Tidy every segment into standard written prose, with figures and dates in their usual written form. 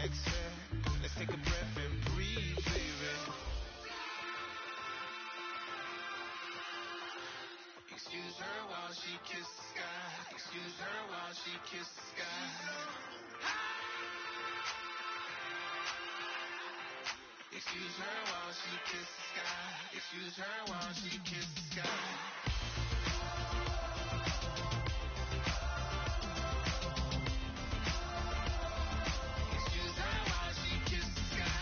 exhale. Let's take a breath and breathe, baby. Excuse her while she kisses the sky. Excuse her while she kisses the sky. Excuse her while she kisses the sky. Excuse her while she kisses the sky. Excuse her while she kisses the sky.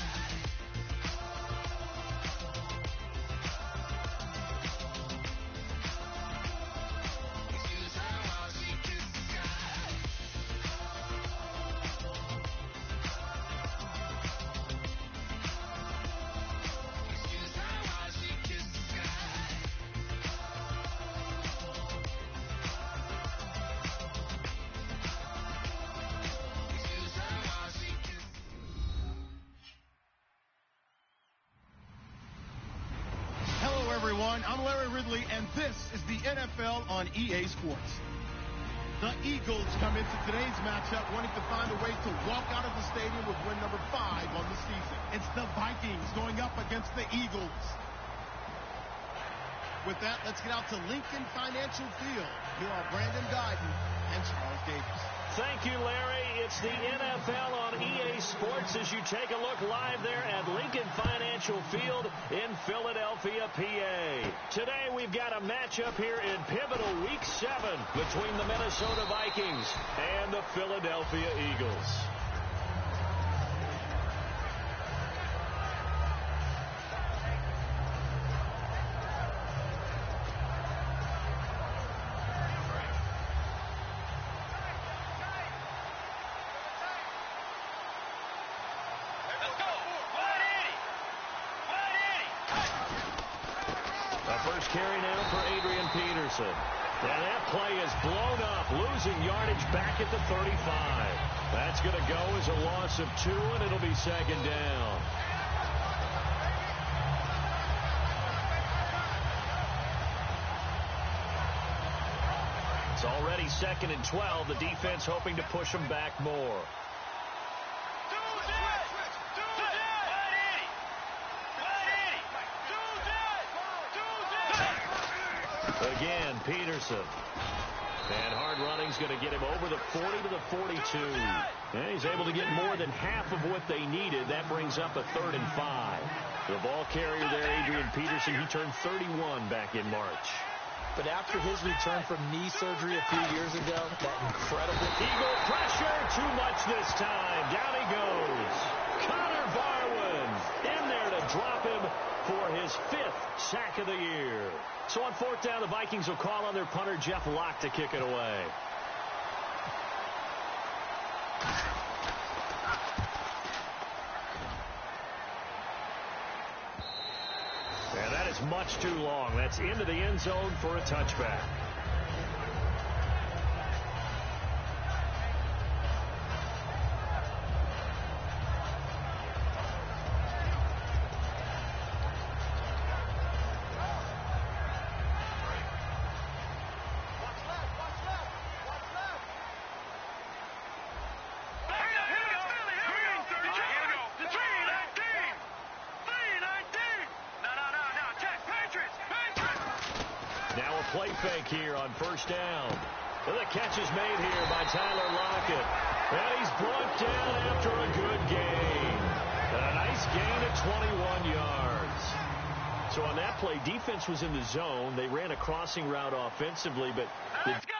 Excuse her while she kisses the sky. Excuse her while she kisses the sky. Excuse her while she kisses. Hello, everyone. I'm Larry Ridley, and this is the NFL on EA Sports. The Eagles come into today's matchup wanting to find a way to walk out of the stadium with win number 5 on the season. It's the Vikings going up against the Eagles. With that, let's get out to Lincoln Financial Field. Here are Brandon Guyton and Charles Davis. Thank you, Larry. It's the NFL on EA Sports as you take a look live there at Lincoln Financial Field in Philadelphia, PA. Today we've got a matchup here in pivotal Week 7 between the Minnesota Vikings and the Philadelphia Eagles. Carry now for Adrian Peterson. And that play is blown up, losing yardage back at the 35. That's going to go as a loss of 2, and it'll be second down. It's already 2nd and 12. The defense hoping to push them back more. Again, Peterson. And hard running's going to get him over the 40 to the 42. And he's able to get more than half of what they needed. That brings up a 3rd and 5. The ball carrier there, Adrian Peterson, he turned 31 back in March. But after his return from knee surgery a few years ago, that incredible... Eagle pressure, too much this time. Down he goes. Connor Barwin in there to drop him for his 5th sack of the year. So on 4th down, the Vikings will call on their punter, Jeff Locke, to kick it away. And that is much too long. That's into the end zone for a touchback. Play fake here on 1st down. Well, the catch is made here by Tyler Lockett. And he's brought down after a good gain. A nice gain of 21 yards. So on that play, defense was in the zone. They ran a crossing route offensively, but... Let's go!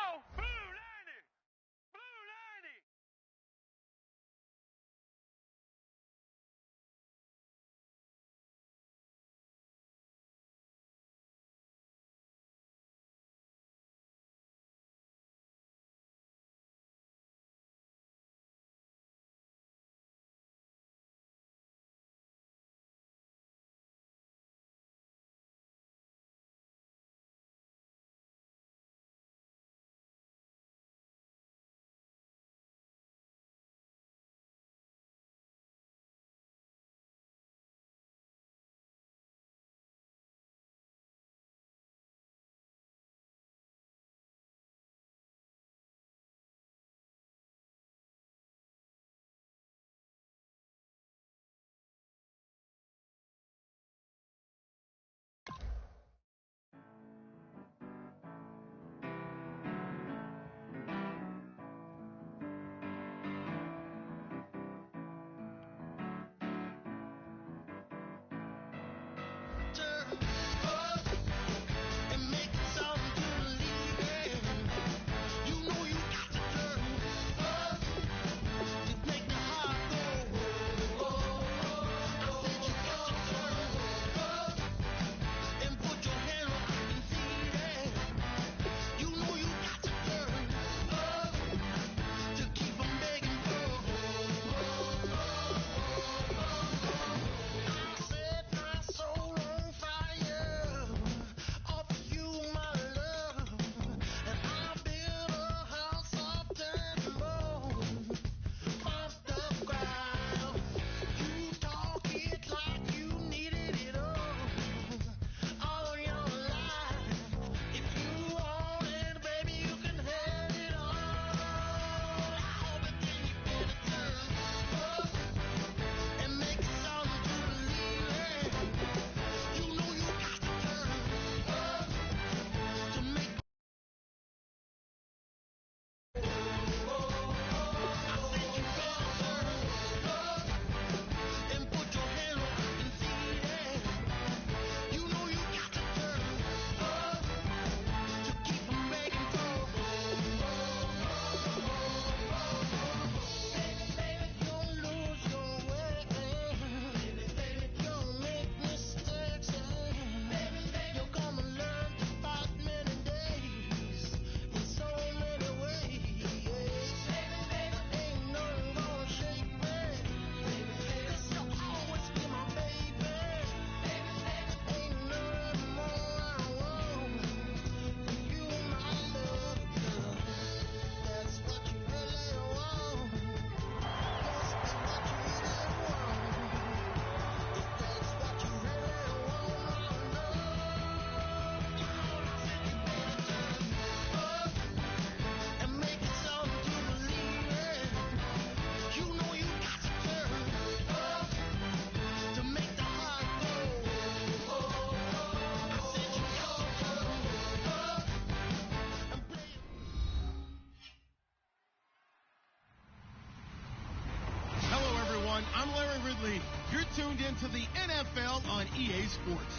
Ridley. You're tuned into the NFL on EA Sports.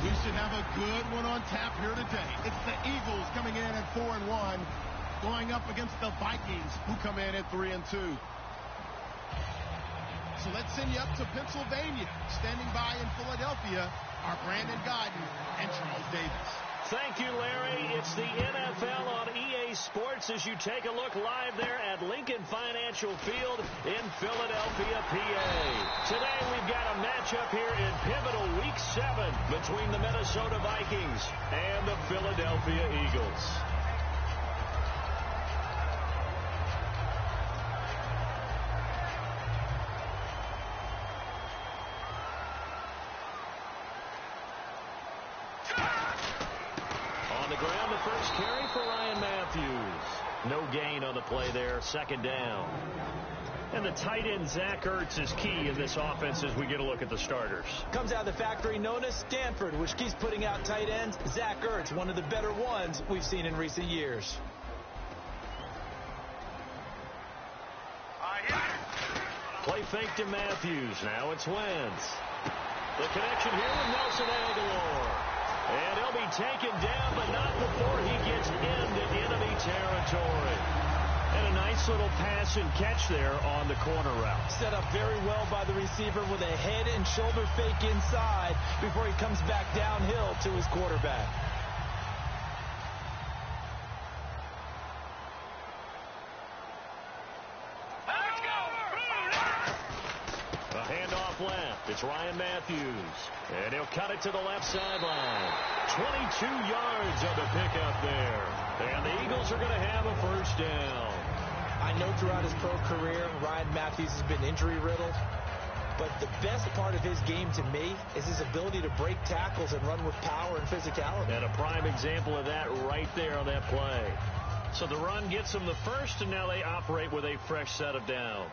We should have a good one on tap here today. It's the Eagles coming in at 4-1, going up against the Vikings, who come in at 3-2. So let's send you up to Pennsylvania. Standing by in Philadelphia are Brandon Godden and Charles Davis. Thank you, Larry. It's the NFL on EA Sports as you take a look live there at Lincoln Financial Field in Philadelphia, PA. Today we've got a matchup here in pivotal Week 7 between the Minnesota Vikings and the Philadelphia Eagles. Ground, the first carry for Ryan Matthews. No gain on the play there, second down. And the tight end, Zach Ertz, is key in this offense as we get a look at the starters. Comes out of the factory known as Stanford, which keeps putting out tight ends. Zach Ertz, one of the better ones we've seen in recent years. Play fake to Matthews. Now it's Wentz. The connection here with Nelson Aguilar. And he'll be taken down, but not before he gets into enemy territory. And a nice little pass and catch there on the corner route. Set up very well by the receiver with a head and shoulder fake inside before he comes back downhill to his quarterback. Left. It's Ryan Matthews. And he'll cut it to the left sideline. 22 yards on the pickup there. And the Eagles are going to have a first down. I know throughout his pro career, Ryan Matthews has been injury-riddled. But the best part of his game to me is his ability to break tackles and run with power and physicality. And a prime example of that right there on that play. So the run gets them the first, and now they operate with a fresh set of downs.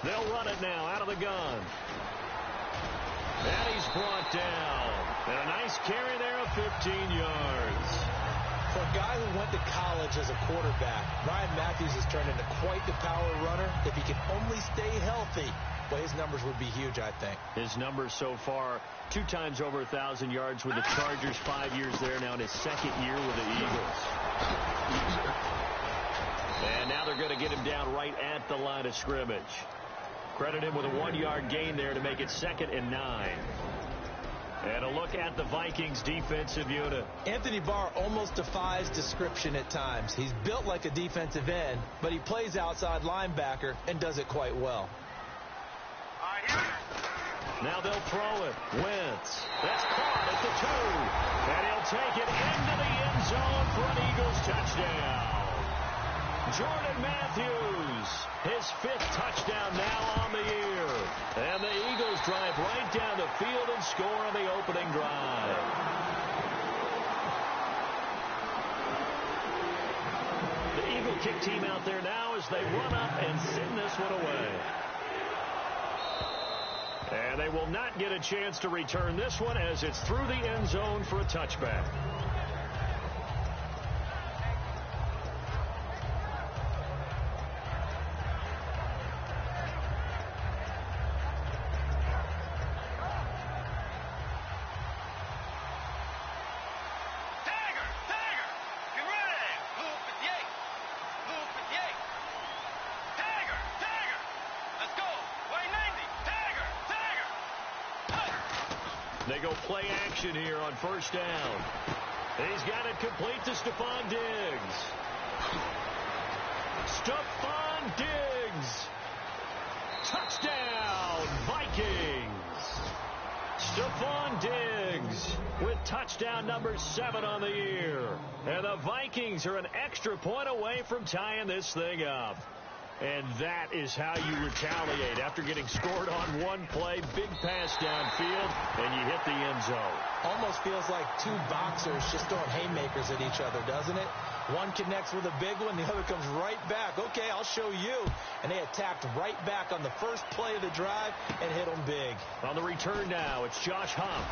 They'll run it now out of the gun. And he's brought down. And a nice carry there of 15 yards. For a guy who went to college as a quarterback, Ryan Matthews has turned into quite the power runner. If he can only stay healthy, well, his numbers would be huge, I think. His numbers so far, 2 times over 1,000 yards with the Chargers, 5 years there now in his second year with the Eagles. And now they're going to get him down right at the line of scrimmage. Credit him with a 1-yard gain there to make it 2nd and 9. And a look at the Vikings defensive unit. Anthony Barr almost defies description at times. He's built like a defensive end, but he plays outside linebacker and does it quite well. Now they'll throw it. Wentz. That's caught at the 2. And he'll take it into the end zone for an Eagles touchdown. Jordan Matthews, his 5th touchdown now on the year. And the Eagles drive right down the field and score on the opening drive. The Eagle kick team out there now as they run up and send this one away. And they will not get a chance to return this one as it's through the end zone for a touchback. They go play action here on first down. He's got it complete to Stephon Diggs. Stephon Diggs. Touchdown, Vikings. Stephon Diggs with touchdown number 7 on the year. And the Vikings are an extra point away from tying this thing up. And that is how you retaliate after getting scored on one play, big pass downfield, and you hit the end zone. Almost feels like 2 boxers just throwing haymakers at each other, doesn't it? One connects with a big one, the other comes right back. Okay, I'll show you. And they attacked right back on the first play of the drive and hit them big. On the return now, it's Josh Huff.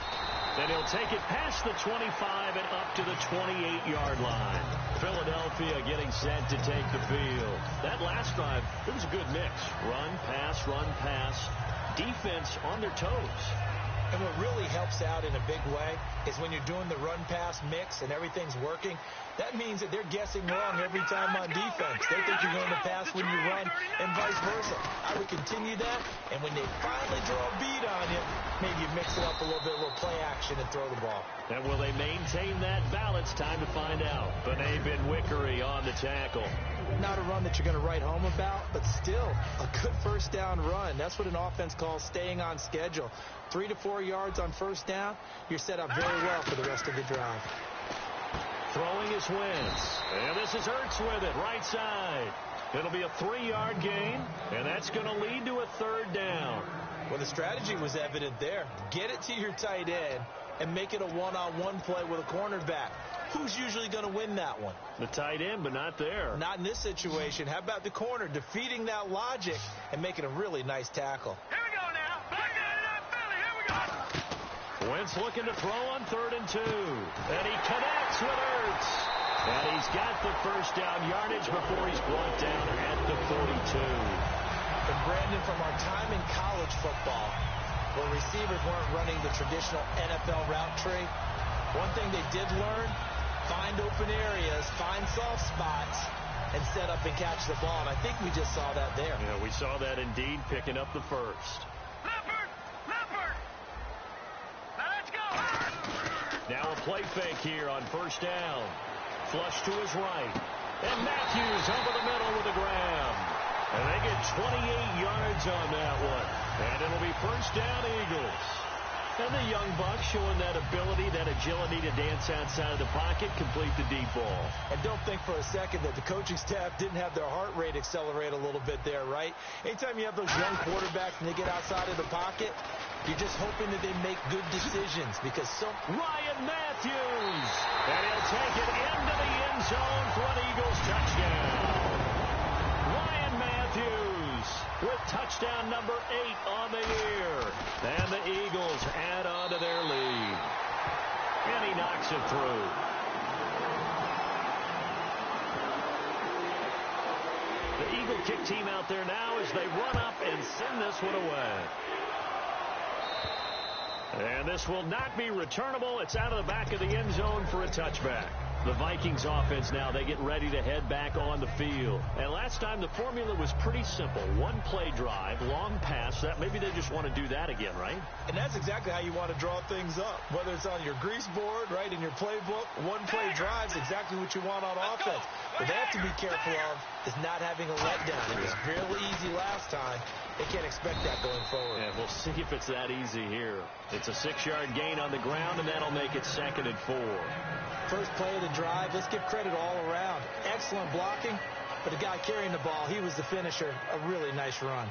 And he'll take it past the 25 and up to the 28-yard line. Philadelphia getting set to take the field. That last drive, it was a good mix. Run, pass, defense on their toes. And what really helps out in a big way is when you're doing the run-pass mix and everything's working, that means that they're guessing wrong every time on defense. They think you're going to pass when you run and vice versa. I would continue that, and when they finally draw a beat on you, maybe you mix it up a little bit, a little play action, and throw the ball. And will they maintain that balance? Time to find out. Benet Benwickery on the tackle. Not a run that you're going to write home about, but still a good first down run. That's what an offense calls staying on schedule. 3 to 4 yards on first down, you're set up very well for the rest of the drive. Throwing is Wentz. And this is Ertz with it, right side. It'll be a 3-yard gain, and that's going to lead to a third down. Well, the strategy was evident there. Get it to your tight end and make it a one-on-one play with a cornerback. Who's usually going to win that one? The tight end, but not there. Not in this situation. How about the corner defeating that logic and making a really nice tackle? Here we go now. Back at it up, Philly. Here we go. Wentz looking to throw on 3rd and 2. And he connects with Ertz. And he's got the first down yardage before he's brought down at the 42. And Brandon, from our time in college football, where receivers weren't running the traditional NFL route tree, one thing they did learn, find open areas, find soft spots, and set up and catch the ball. And I think we just saw that there. Yeah, we saw that indeed, picking up the first. Leopard. Now let's go. Now a play fake here on first down. Flush to his right. And Matthews over the middle with a grab. And they get 28 yards on that one. And it'll be first down, Eagles. And the young buck showing that ability, that agility to dance outside of the pocket, complete the deep ball. And don't think for a second that the coaching staff didn't have their heart rate accelerate a little bit there, right? Anytime you have those young quarterbacks and they get outside of the pocket, you're just hoping that they make good decisions because Ryan Matthews! And he'll take it into the end zone for an Eagles touchdown. Ryan Matthews with touchdown number 8 on the year. And the Eagles add on to their lead. And he knocks it through. The Eagle kick team out there now as they run up and send this one away. And this will not be returnable. It's out of the back of the end zone for a touchback. The Vikings offense now, they get ready to head back on the field. And last time the formula was pretty simple. One play drive, long pass. That maybe they just want to do that again, right? And that's exactly how you want to draw things up. Whether it's on your grease board, right, in your playbook, one play drive's exactly what you want on offense. What they have to be careful of is not having a letdown. It was fairly easy last time. They can't expect that going forward. Yeah, we'll see if it's that easy here. It's a 6-yard gain on the ground, and that'll make it 2nd and 4. First play of the drive, let's give credit all around. Excellent blocking, but the guy carrying the ball, he was the finisher. A really nice run.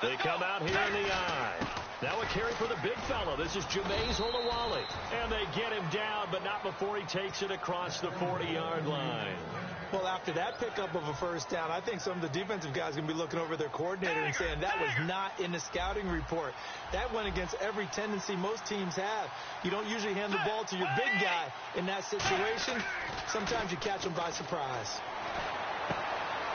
They come out here in the eye. Now a carry for the big fella. This is Jameis Olawale. And they get him down, but not before he takes it across the 40-yard line. Well, after that pickup of a first down, I think some of the defensive guys are going to be looking over their coordinator and saying that was not in the scouting report. That went against every tendency most teams have. You don't usually hand the ball to your big guy in that situation. Sometimes you catch him by surprise.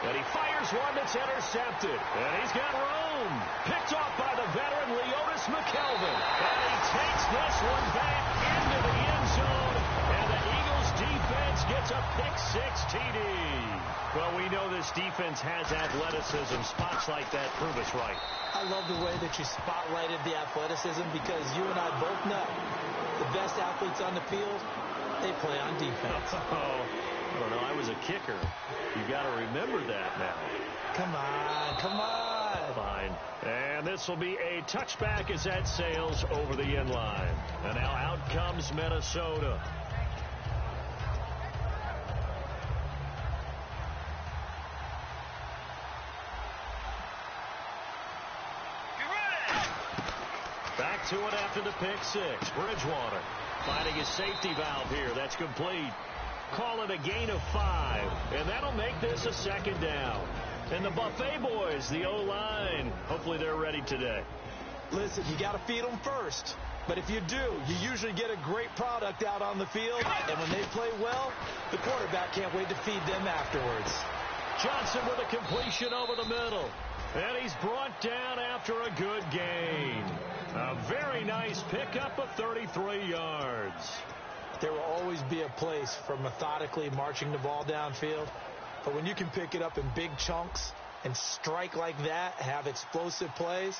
And he fires one that's intercepted. And he's got room. Picked off by the veteran Leotis McKelvin. And he takes this one back into the end zone. And the Eagles defense gets a pick-6 TD. Well, we know this defense has athleticism. Spots like that prove us right. I love the way that you spotlighted the athleticism because you and I both know the best athletes on the field, they play on defense. I don't know. I was a kicker. You got to remember that now. Come on. Fine. And this will be a touchback as that sails over the end line. And now out comes Minnesota. Back to it after the pick 6. Bridgewater finding his safety valve here. That's complete. Call it a gain of 5, and that'll make this a second down. And the Buffet boys, the O-line, hopefully they're ready today. Listen, you got to feed them first. But if you do, you usually get a great product out on the field. And when they play well, the quarterback can't wait to feed them afterwards. Johnson with a completion over the middle. And he's brought down after a good gain. A very nice pickup of 33 yards. There will always be a place for methodically marching the ball downfield. But when you can pick it up in big chunks and strike like that, have explosive plays,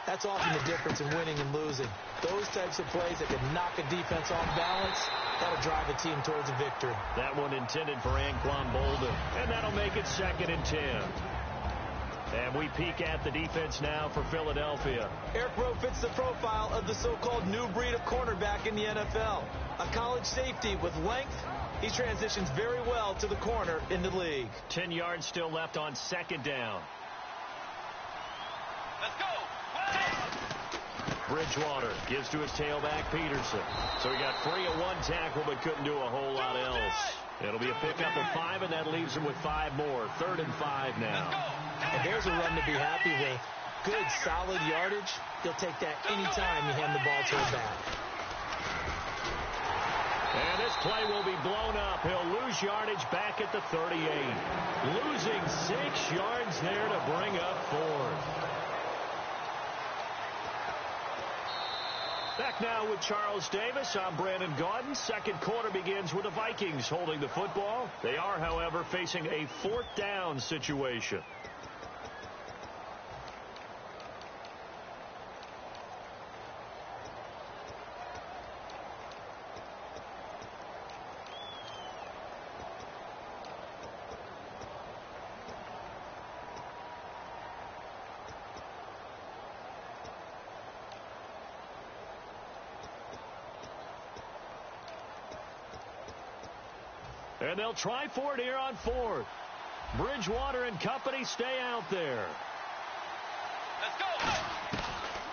that's often the difference in winning and losing. Those types of plays that can knock a defense off balance, that'll drive a team towards a victory. That one intended for Anquan Bolden, and that'll make it 2nd and 10. And we peek at the defense now for Philadelphia. Eric Rowe fits the profile of the so-called new breed of cornerback in the NFL. A college safety with length, he transitions very well to the corner in the league. 10 yards still left on 2nd down. Let's go. Bridgewater gives to his tailback, Peterson. So he got free of one tackle but couldn't do a whole lot else. It'll be a pickup of 5, and that leaves him with 5 more. 3rd and 5 now. And there's a run to be happy with. Good, solid yardage. He'll take that anytime you hand the ball to him back. And this play will be blown up. He'll lose yardage back at the 38. Losing 6 yards there to bring up 4th. Back now with Charles Davis. I'm Brandon Gaudin. Second quarter begins with the Vikings holding the football. They are, however, facing a 4th down situation. And they'll try for it here on 4th. Bridgewater and company stay out there. Let's go.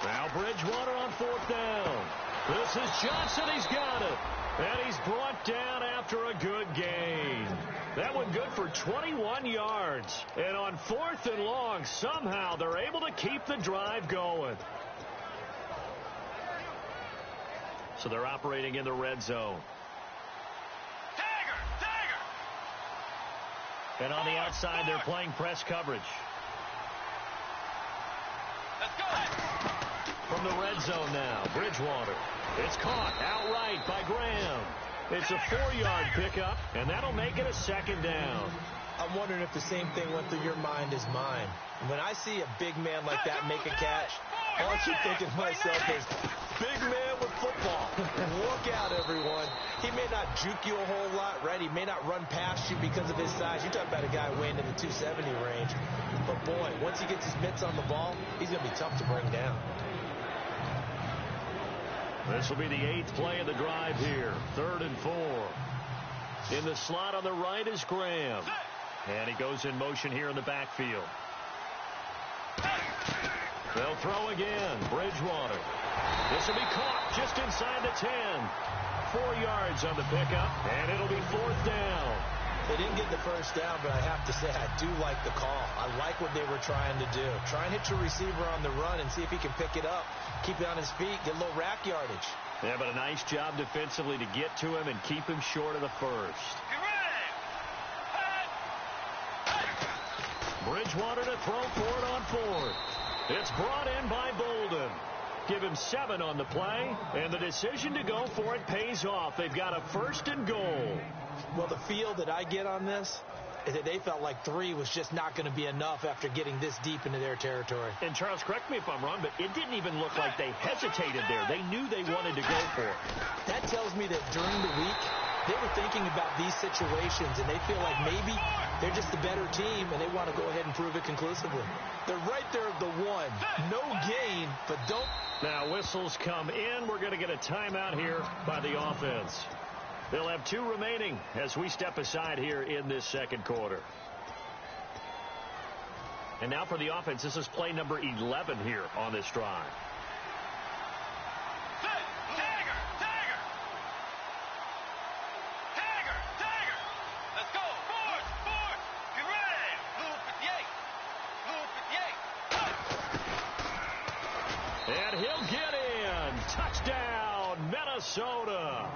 Now Bridgewater on 4th down. This is Johnson. He's got it. And he's brought down after a good gain. That one good for 21 yards. And on 4th and long, somehow they're able to keep the drive going. So they're operating in the red zone. And on the outside, they're playing press coverage. Let's go. From the red zone now, Bridgewater. It's caught outright by Graham. It's a 4-yard pickup, and that'll make it a 2nd down. I'm wondering if the same thing went through your mind as mine. When I see a big man like that make a catch, all I keep thinking to myself is, big man with football. Look out, everyone. He may not juke you a whole lot, right? He may not run past you because of his size. You're talking about a guy weighing in the 270 range. But, boy, once he gets his mitts on the ball, he's going to be tough to bring down. This will be the 8th play of the drive here. 3rd and 4. In the slot on the right is Graham. And he goes in motion here in the backfield. They'll throw again. Bridgewater. This will be caught just inside the 10. 4 yards on the pickup, and it'll be 4th down. They didn't get the first down, but I have to say I do like the call. I like what they were trying to do. Try and hit your receiver on the run and see if he can pick it up. Keep it on his feet, get a little rack yardage. Yeah, but a nice job defensively to get to him and keep him short of the first. Get ready. Bridgewater to throw for it on 4th. It's brought in by Bolden. Give him 7 on the play, and the decision to go for it pays off. They've got a 1st and goal. Well, the feel that I get on this is that they felt like 3 was just not going to be enough after getting this deep into their territory. And, Charles, correct me if I'm wrong, but it didn't even look like they hesitated there. They knew they wanted to go for it. That tells me that during the week, they were thinking about these situations, and they feel like maybe they're just the better team, and they want to go ahead and prove it conclusively. They're right there at the 1. No gain, but don't. Now, whistles come in. We're going to get a timeout here by the offense. They'll have 2 remaining as we step aside here in this second quarter. And now for the offense, this is play number 11 here on this drive. Touchdown, Minnesota.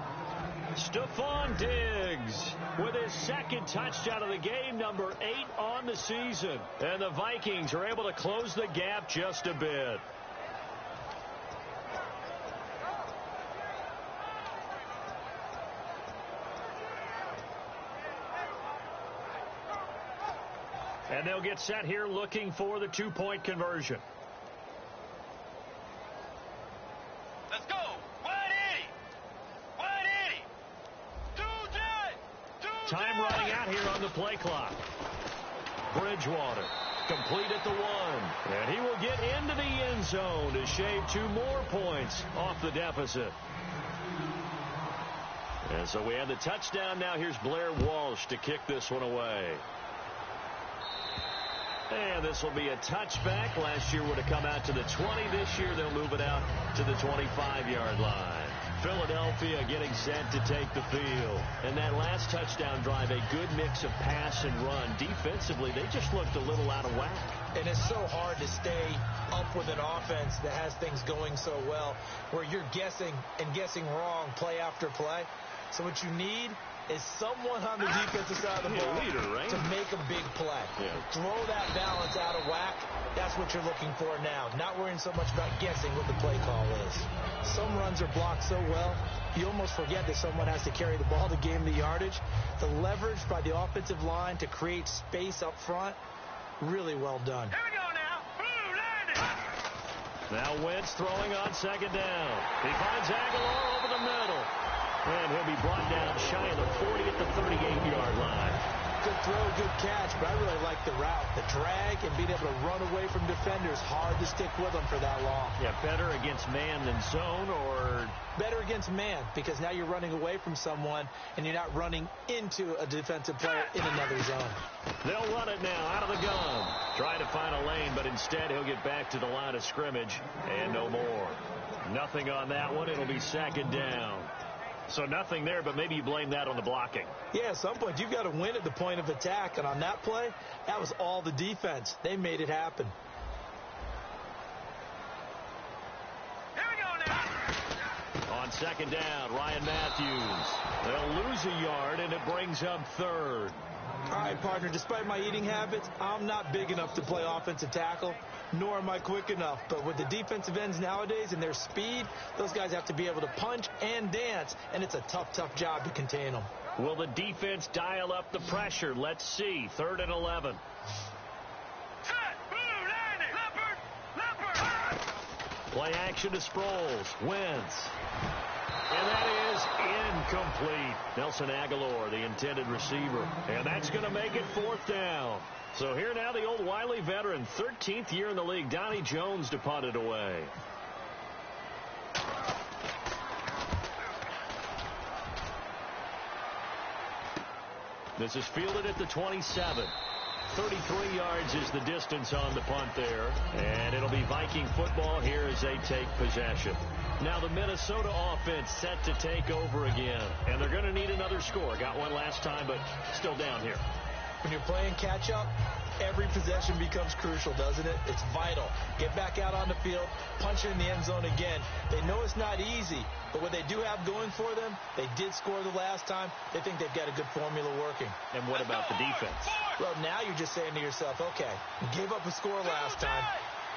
Stephon Diggs with his second touchdown of the game, number 8 on the season. And the Vikings are able to close the gap just a bit. And they'll get set here looking for the 2-point conversion. Let's go. 180. 180. Time running out here on the play clock. Bridgewater complete at the 1. And he will get into the end zone to shave 2 more points off the deficit. And so we have the touchdown. Now here's Blair Walsh to kick this one away. And this will be a touchback. Last year would have come out to the 20. This year they'll move it out to the 25-yard line. Philadelphia getting set to take the field. And that last touchdown drive, a good mix of pass and run. Defensively, they just looked a little out of whack. And it's so hard to stay up with an offense that has things going so well, where you're guessing and guessing wrong play after play. So what you need is someone on the defensive side of the ball to make a big play. Yeah. Throw that balance out of whack. That's what you're looking for now. Not worrying so much about guessing what the play call is. Some runs are blocked so well, you almost forget that someone has to carry the ball to gain the yardage. The leverage by the offensive line to create space up front, really well done. Here we go now. Now Wentz throwing on second down. He finds Aguilar over the middle. And he'll be brought down shy of the 40 at the 38-yard line. Good throw, good catch, but I really like the route. The drag and being able to run away from defenders, hard to stick with them for that long. Yeah, better against man than zone, or better against man, because now you're running away from someone and you're not running into a defensive player in another zone. They'll run it now out of the gun. Trying to find a lane, but instead he'll get back to the line of scrimmage and no more. Nothing on that one. It'll be second down. So nothing there, but maybe you blame that on the blocking. Yeah, at some point you've got to win at the point of attack. And on that play, that was all the defense. They made it happen. Here we go now. On second down, Ryan Matthews. They'll lose a yard, and it brings up third. All right, partner, despite my eating habits, I'm not big enough to play offensive tackle, nor am I quick enough. But with the defensive ends nowadays and their speed, those guys have to be able to punch and dance, and it's a tough, tough job to contain them. Will the defense dial up the pressure? Let's see. 3rd and 11. Play action to Sproles. Wentz. And that is incomplete. Nelson Aguilar, the intended receiver. And that's going to make it 4th down. So here now the old wily veteran, 13th year in the league, Donnie Jones, to punt it away. This is fielded at the 27. 33 yards is the distance on the punt there. And it'll be Viking football here as they take possession. Now the Minnesota offense set to take over again. And they're going to need another score. Got one last time, but still down here. When you're playing catch-up, every possession becomes crucial, doesn't it? It's vital. Get back out on the field, punch it in the end zone again. They know it's not easy, but what they do have going for them, they did score the last time. They think they've got a good formula working. And what about the defense? Well, now you're just saying to yourself, okay, we gave up a score last time.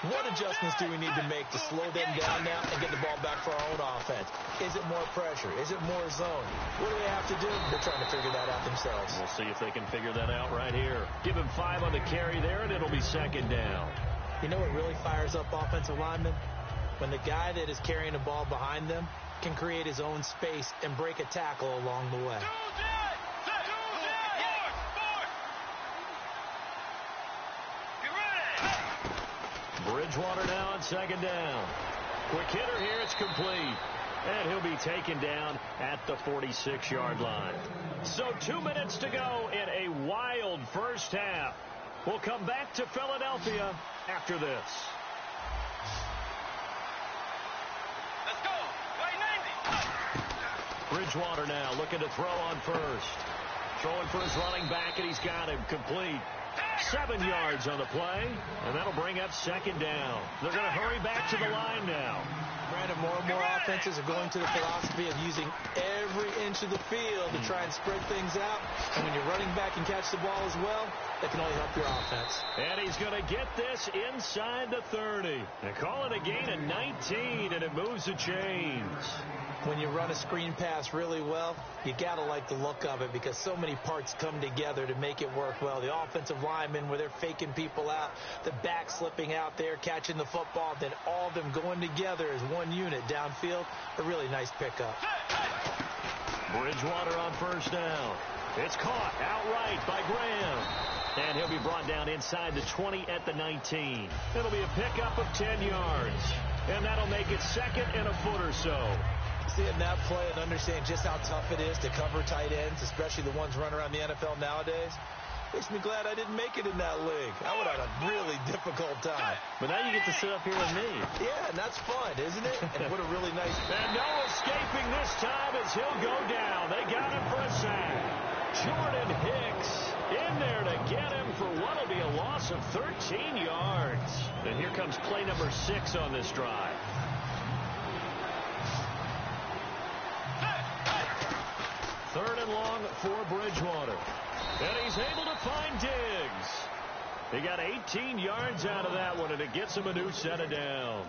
What adjustments do we need to make to slow them down now and get the ball back for our own offense? Is it more pressure? Is it more zone? What do they have to do? They're trying to figure that out themselves. We'll see if they can figure that out right here. Give him 5 on the carry there, and it'll be second down. You know what really fires up offensive linemen? When the guy that is carrying the ball behind them can create his own space and break a tackle along the way. Bridgewater now on second down. Quick hitter here, it's complete. And he'll be taken down at the 46-yard line. So 2 minutes to go in a wild first half. We'll come back to Philadelphia after this. Let's go. Play 90. Bridgewater now looking to throw on first. Throwing for his running back, and he's got him complete. 7 yards on the play, and that'll bring up second down. They're going to hurry back to the line now. Brandon, more and more offenses are going to the philosophy of using every inch of the field to try and spread things out. And when you're running back and catch the ball as well, that can only help your offense. And he's going to get this inside the 30. And call it a gain of 19, and it moves the chains. When you run a screen pass really well, you got to like the look of it because so many parts come together to make it work well. The offensive linemen, where they're faking people out, the back slipping out there, catching the football, then all of them going together as one unit downfield. A really nice pickup. Bridgewater on first down. It's caught outright by Graham. And he'll be brought down inside the 20 at the 19. It'll be a pickup of 10 yards. And that'll make it second and a foot or so. Seeing that play and understanding just how tough it is to cover tight ends, especially the ones running around the NFL nowadays, makes me glad I didn't make it in that league. I would have had a really difficult time. But now you get to sit up here with me. Yeah, and that's fun, isn't it? And what a really nice... And no escaping this time as he'll go down. They got him for a sack. Jordan Hicks in there to get him for what will be a loss of 13 yards. And here comes play number 6 on this drive. Third and long for Bridgewater. And he's able to find Diggs. He got 18 yards out of that one, and it gets him a new set of downs.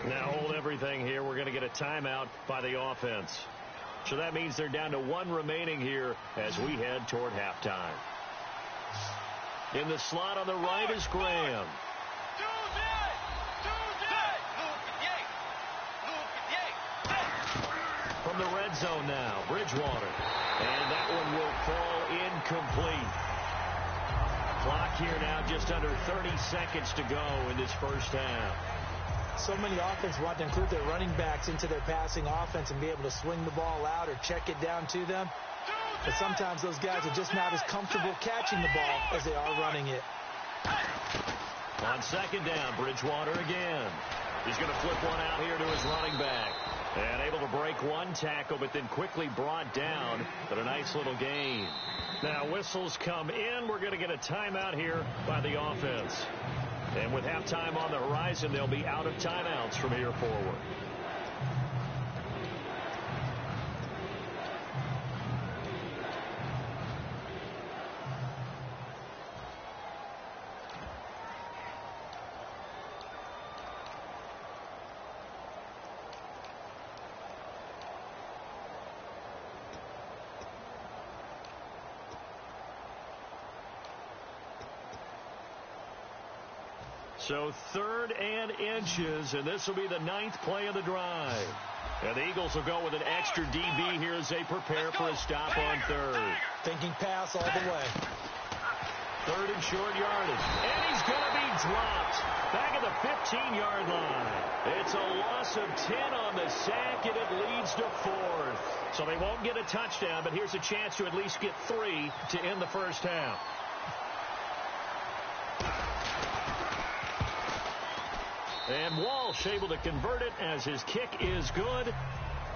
Now hold everything here. We're going to get a timeout by the offense. So that means they're down to 1 remaining here as we head toward halftime. In the slot on the right is Graham. From the red zone now, Bridgewater. And that one will fall incomplete. Clock here now, just under 30 seconds to go in this first half. So many offenses want to include their running backs into their passing offense and be able to swing the ball out or check it down to them. But sometimes those guys are just not as comfortable catching the ball as they are running it. On second down, Bridgewater again. He's going to flip one out here to his running back. And able to break one tackle, but then quickly brought down. But a nice little gain. Now whistles come in. We're going to get a timeout here by the offense. And with halftime on the horizon, they'll be out of timeouts from here forward. So 3rd and inches, and this will be the 9th play of the drive. And the Eagles will go with an extra DB here as they prepare for a stop on 3rd. Thinking pass all the way. 3rd and short yardage. And he's going to be dropped back at the 15-yard line. It's a loss of 10 on the sack, and it leads to 4th. So they won't get a touchdown, but here's a chance to at least get 3 to end the first half. And Walsh able to convert it as his kick is good.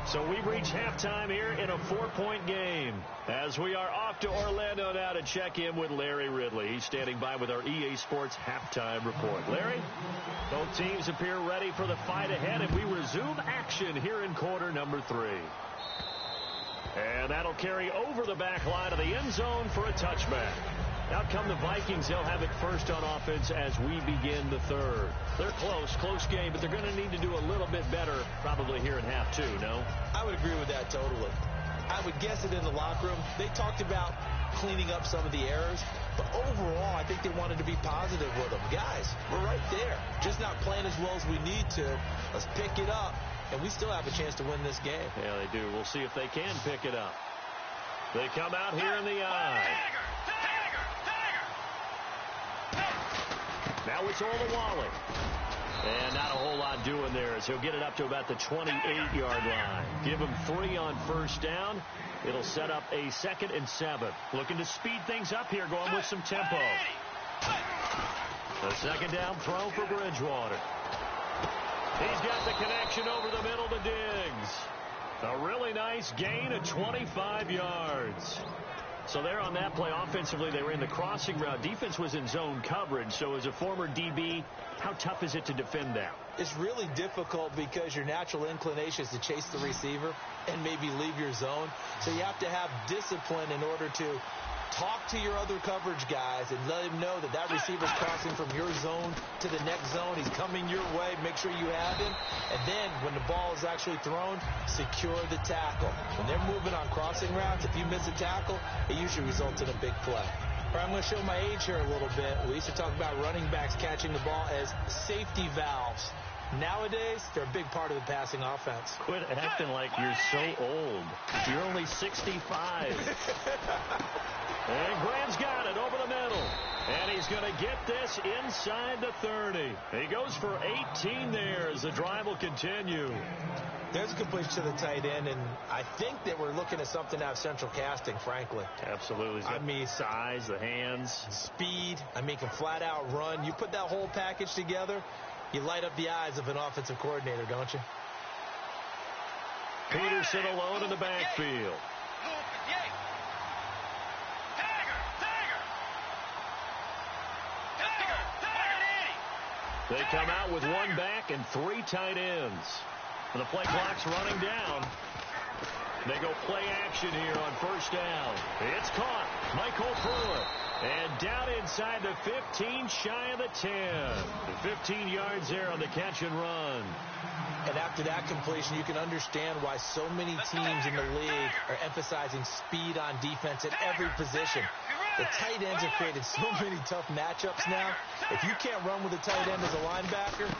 So we reach halftime here in a 4-point game as we are off to Orlando now to check in with Larry Ridley. He's standing by with our EA Sports halftime report. Larry, both teams appear ready for the fight ahead, and we resume action here in quarter number 3. And that'll carry over the back line of the end zone for a touchback. Out come the Vikings. They'll have it first on offense as we begin the 3rd. They're close game, but they're going to need to do a little bit better probably here in half 2, no? I would agree with that totally. I would guess it in the locker room. They talked about cleaning up some of the errors, but overall, I think they wanted to be positive with them. Guys, we're right there. Just not playing as well as we need to. Let's pick it up, and we still have a chance to win this game. Yeah, they do. We'll see if they can pick it up. They come out here in the eye. Now it's Olawale. And not a whole lot doing there as he'll get it up to about the 28-yard line. Give him 3 on first down. It'll set up a 2nd and 7. Looking to speed things up here, going with some tempo. The 2nd down throw for Bridgewater. He's got the connection over the middle to Diggs. A really nice gain of 25 yards. So there on that play, offensively, they were in the crossing route. Defense was in zone coverage. So as a former DB, how tough is it to defend that? It's really difficult because your natural inclination is to chase the receiver and maybe leave your zone. So you have to have discipline in order to talk to your other coverage guys and let him know that that receiver's crossing from your zone to the next zone. He's coming your way. Make sure you have him. And then when the ball is actually thrown, secure the tackle. When they're moving on crossing routes, if you miss a tackle, it usually results in a big play. All right, I'm going to show my age here a little bit. We used to talk about running backs catching the ball as safety valves. Nowadays, they're a big part of the passing offense. Quit acting like you're so old. You're only 65. And Graham's got it over the middle. And he's going to get this inside the 30. He goes for 18 there as the drive will continue. There's a completion to the tight end, and I think that we're looking at something out of central casting, frankly. Absolutely. I mean, size, the hands. Speed. I mean, can flat out run. You put that whole package together, you light up the eyes of an offensive coordinator, don't you? Peterson alone in the backfield. They come out with one back and three tight ends. And the play clock's running down. They go play action here on first down. It's caught. Michael Pruitt. And down inside the 15, shy of the 10. 15 yards there on the catch and run. And after that completion, you can understand why so many teams in the league are emphasizing speed on defense at every position. The tight ends have created so many tough matchups now. If you can't run with a tight end as a linebacker,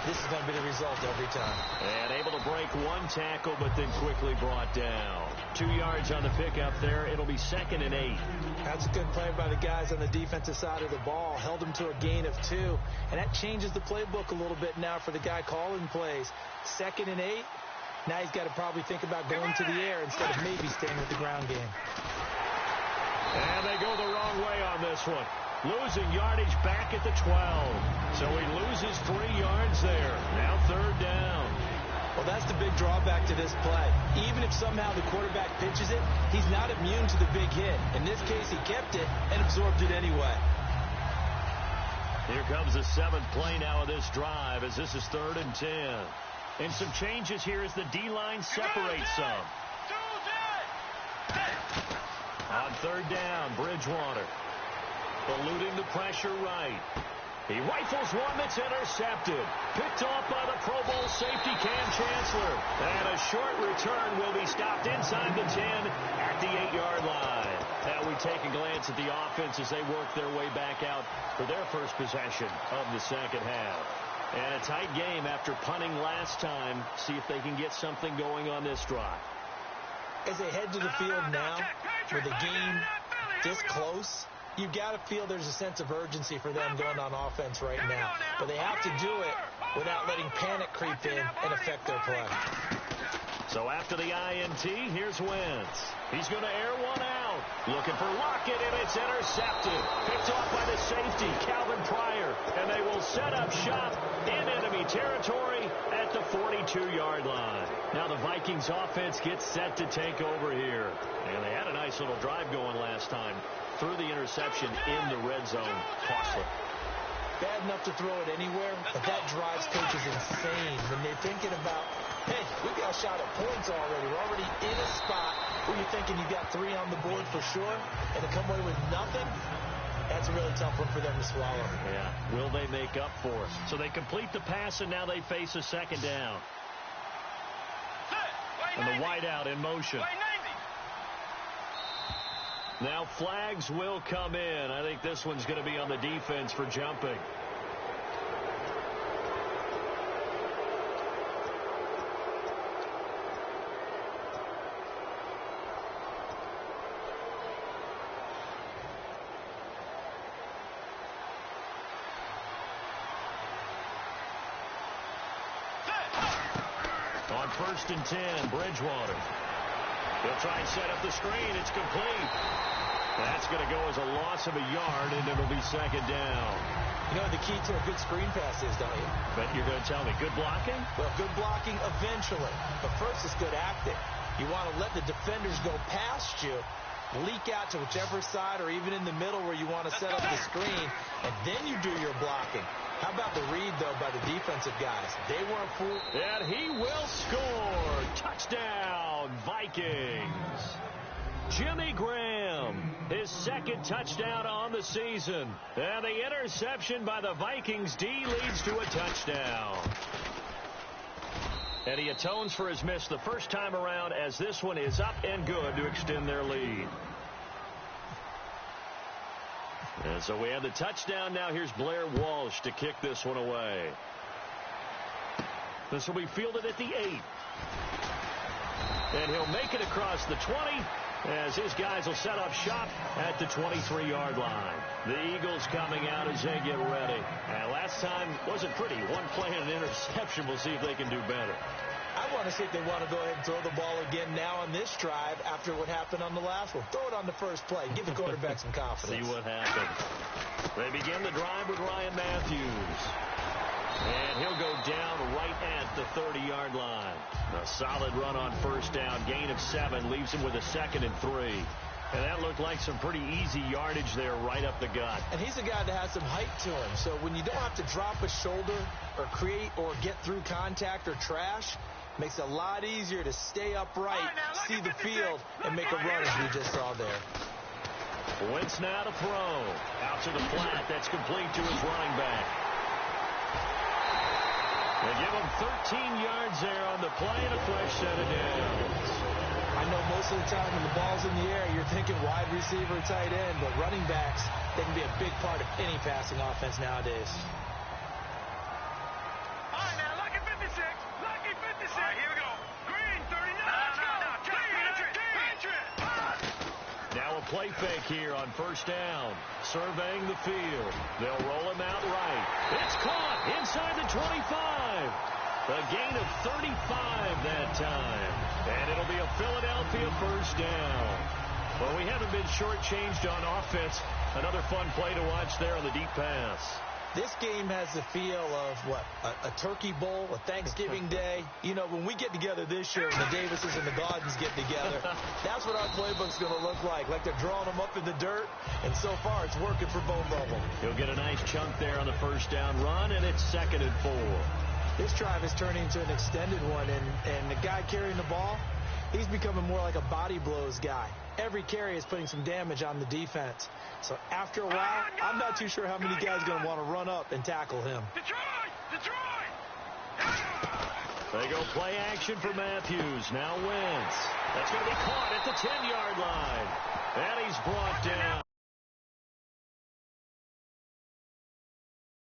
this is going to be the result every time. And able to break one tackle, but then quickly brought down. 2 yards on the pickup there. It'll be 2nd and 8. That's a good play by the guys on the defensive side of the ball. Held them to a gain of 2. And that changes the playbook a little bit now for the guy calling plays. 2nd and 8. Now he's got to probably think about going to the air instead of maybe staying with the ground game. And they go the wrong way on this one. Losing yardage back at the 12. So he loses 3 yards there. Now 3rd down. Well, that's the big drawback to this play. Even if somehow the quarterback pitches it, he's not immune to the big hit. In this case, he kept it and absorbed it anyway. Here comes the 7th play now of this drive as this is 3rd and 10. And some changes here as the D-line separates some. On 3rd down, Bridgewater. Eluding the pressure right. He rifles one that's intercepted. Picked off by the Pro Bowl safety Cam Chancellor. And a short return will be stopped inside the 10 at the 8-yard line. Now we take a glance at the offense as they work their way back out for their first possession of the second half. And a tight game after punting last time. See if they can get something going on this drive. As they head to the field now, with the game this close, you've got to feel there's a sense of urgency for them going on offense right now. But they have to do it without letting panic creep in and affect their play. So after the INT, here's Wentz. He's going to air one out. Looking for Lockett, and it's intercepted. Picked off by the safety, Calvin Pryor. And they will set up shop in enemy territory at the 42-yard line. Now the Vikings offense gets set to take over here. And they had a nice little drive going last time. Threw the interception in the red zone. Costly. Bad enough to throw it anywhere, but that drives coaches insane when they're thinking about, hey, we got a shot at points already. We're already in a spot where you're thinking you got 3 on the board for sure, and to come away with nothing, that's a really tough one for them to swallow. Yeah, will they make up for it? So they complete the pass, and now they face a 2nd down. And the wideout in motion. Now flags will come in. I think this one's going to be on the defense for jumping. On 1st and 10, Bridgewater. He'll try and set up the screen. It's complete. That's going to go as a loss of a yard, and it'll be 2nd down. You know what the key to a good screen pass is, don't you? But you're going to tell me, good blocking? Well, good blocking eventually. But first, it's good acting. You want to let the defenders go past you, leak out to whichever side or even in the middle where you want to set up the screen, and then you do your blocking. How about the read, though, by the defensive guys? They weren't fooled. And he will score. Touchdown, Vikings. Jimmy Graham, his second touchdown on the season. And the interception by the Vikings D leads to a touchdown. And he atones for his miss the first time around, as this one is up and good to extend their lead. And so we have the touchdown. Now here's Blair Walsh to kick this one away. This will be fielded at the 8. And he'll make it across the 20 as his guys will set up shop at the 23-yard line. The Eagles coming out as they get ready. And last time wasn't pretty. One play and an interception. We'll see if they can do better. I want to see if they want to go ahead and throw the ball again now on this drive after what happened on the last one. Throw it on the first play. Give the quarterback some confidence. See what happens. They begin the drive with Ryan Matthews. And he'll go down right at the 30-yard line. A solid run on first down. Gain of 7 leaves him with a 2nd and 3. And that looked like some pretty easy yardage there right up the gut. And he's a guy that has some height to him. So when you don't have to drop a shoulder or create or get through contact or trash, makes it a lot easier to stay upright, see the field, and make a run as we just saw there. Wentz now to throw. Out to the flat. That's complete to his running back. They give him 13 yards there on the play and a fresh set of downs. I know most of the time when the ball's in the air, you're thinking wide receiver, tight end, but running backs, they can be a big part of any passing offense nowadays. All right, now, lucky 56. Lucky 56. All right, here we go. Green, 39. Let's go. Now a play fake here on first down. Surveying the field. They'll roll him out right. It's caught inside the 25. A gain of 35 that time. And it'll be a Philadelphia first down. Well, we haven't been shortchanged on offense. Another fun play to watch there on the deep pass. This game has the feel of, what, a turkey bowl, a Thanksgiving day. You know, when we get together this year and the Davises and the Gardens get together, that's what our playbook's going to look like they're drawing them up in the dirt, and so far it's working for both of them. He'll get a nice chunk there on the first down run, and it's 2nd and 4. This drive is turning into an extended one, and the guy carrying the ball, he's becoming more like a body blows guy. Every carry is putting some damage on the defense. So after a while, I'm not too sure how many guys are going to want to run up and tackle him. They go play action for Matthews. Now Wentz. That's going to be caught at the 10-yard line. And he's brought down.